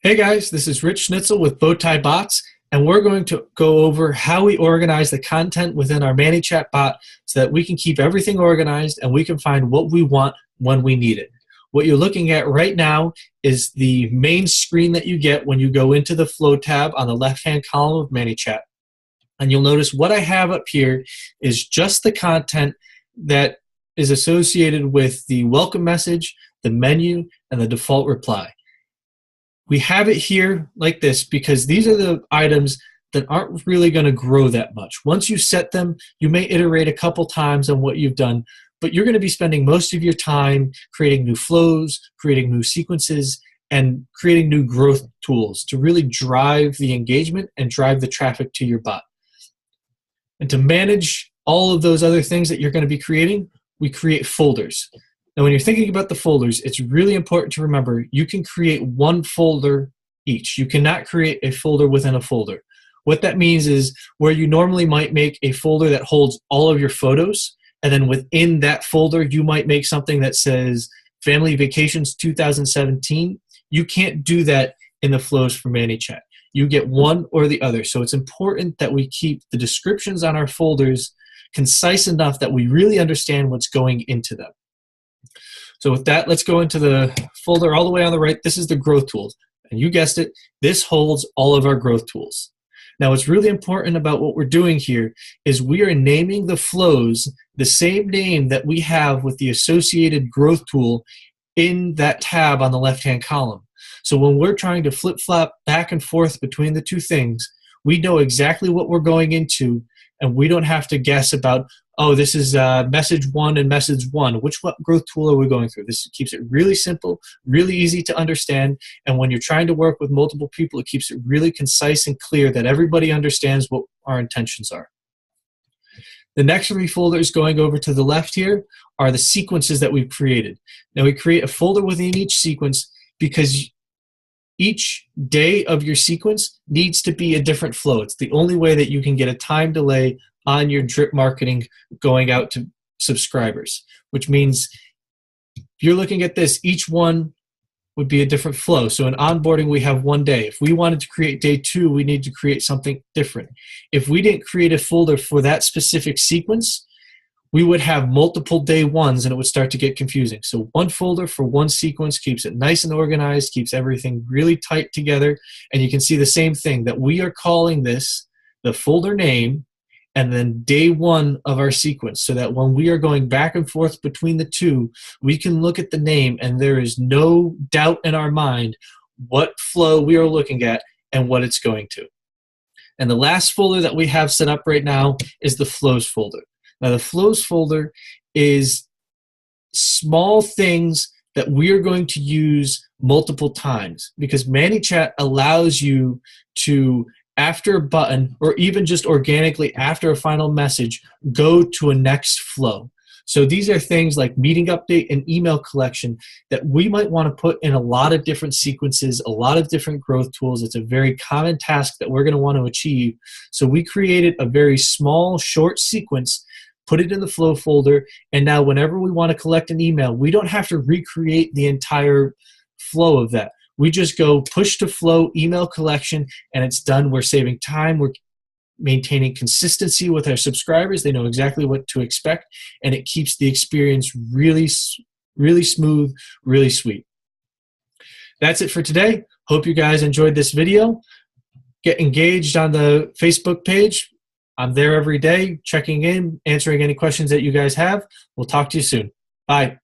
Hey guys, this is Rich Schnitzel with Bowtie Bots, and we're going to go over how we organize the content within our Manychat bot so that we can keep everything organized and we can find what we want when we need it. What you're looking at right now is the main screen that you get when you go into the Flow tab on the left-hand column of Manychat. And you'll notice what I have up here is just the content that is associated with the welcome message, the menu, and the default reply. We have it here like this because these are the items that aren't really going to grow that much. Once you set them, you may iterate a couple times on what you've done, but you're going to be spending most of your time creating new flows, creating new sequences, and creating new growth tools to really drive the engagement and drive the traffic to your bot. And to manage all of those other things that you're going to be creating, we create folders. Now, when you're thinking about the folders, it's really important to remember you can create one folder each. You cannot create a folder within a folder. What that means is where you normally might make a folder that holds all of your photos, and then within that folder, you might make something that says Family Vacations 2017. You can't do that in the flows for Manychat. You get one or the other. So it's important that we keep the descriptions on our folders concise enough that we really understand what's going into them. So with that, let's go into the folder all the way on the right. This is the growth tools. And you guessed it, this holds all of our growth tools. Now, what's really important about what we're doing here is we are naming the flows the same name that we have with the associated growth tool in that tab on the left-hand column. So when we're trying to flip-flop back and forth between the two things, we know exactly what we're going into, and we don't have to guess about, oh, this is message one and message one. What growth tool are we going through? This keeps it really simple, really easy to understand. And when you're trying to work with multiple people, it keeps it really concise and clear that everybody understands what our intentions are. The next three folders going over to the left here are the sequences that we've created. Now, we create a folder within each sequence because each day of your sequence needs to be a different flow. It's the only way that you can get a time delay on your drip marketing going out to subscribers, which means if you're looking at this, each one would be a different flow. So in onboarding, we have one day. If we wanted to create day two, we need to create something different. If we didn't create a folder for that specific sequence, we would have multiple day ones and it would start to get confusing. So one folder for one sequence keeps it nice and organized, keeps everything really tight together. And you can see the same thing, that we are calling this the folder name and then day one of our sequence, so that when we are going back and forth between the two, we can look at the name and there is no doubt in our mind what flow we are looking at and what it's going to. And the last folder that we have set up right now is the flows folder. Now, the flows folder is small things that we are going to use multiple times because Manychat allows you to, after a button or even just organically after a final message, go to a next flow. So these are things like meeting update and email collection that we might want to put in a lot of different sequences, a lot of different growth tools. It's a very common task that we're going to want to achieve. So we created a very small, short sequence, put it in the flow folder, and now whenever we want to collect an email, we don't have to recreate the entire flow of that. We just go push to flow email collection and it's done. We're saving time. We're maintaining consistency with our subscribers. They know exactly what to expect, and it keeps the experience really, really smooth, really sweet. That's it for today. Hope you guys enjoyed this video. Get engaged on the Facebook page. I'm there every day, checking in, answering any questions that you guys have. We'll talk to you soon. Bye.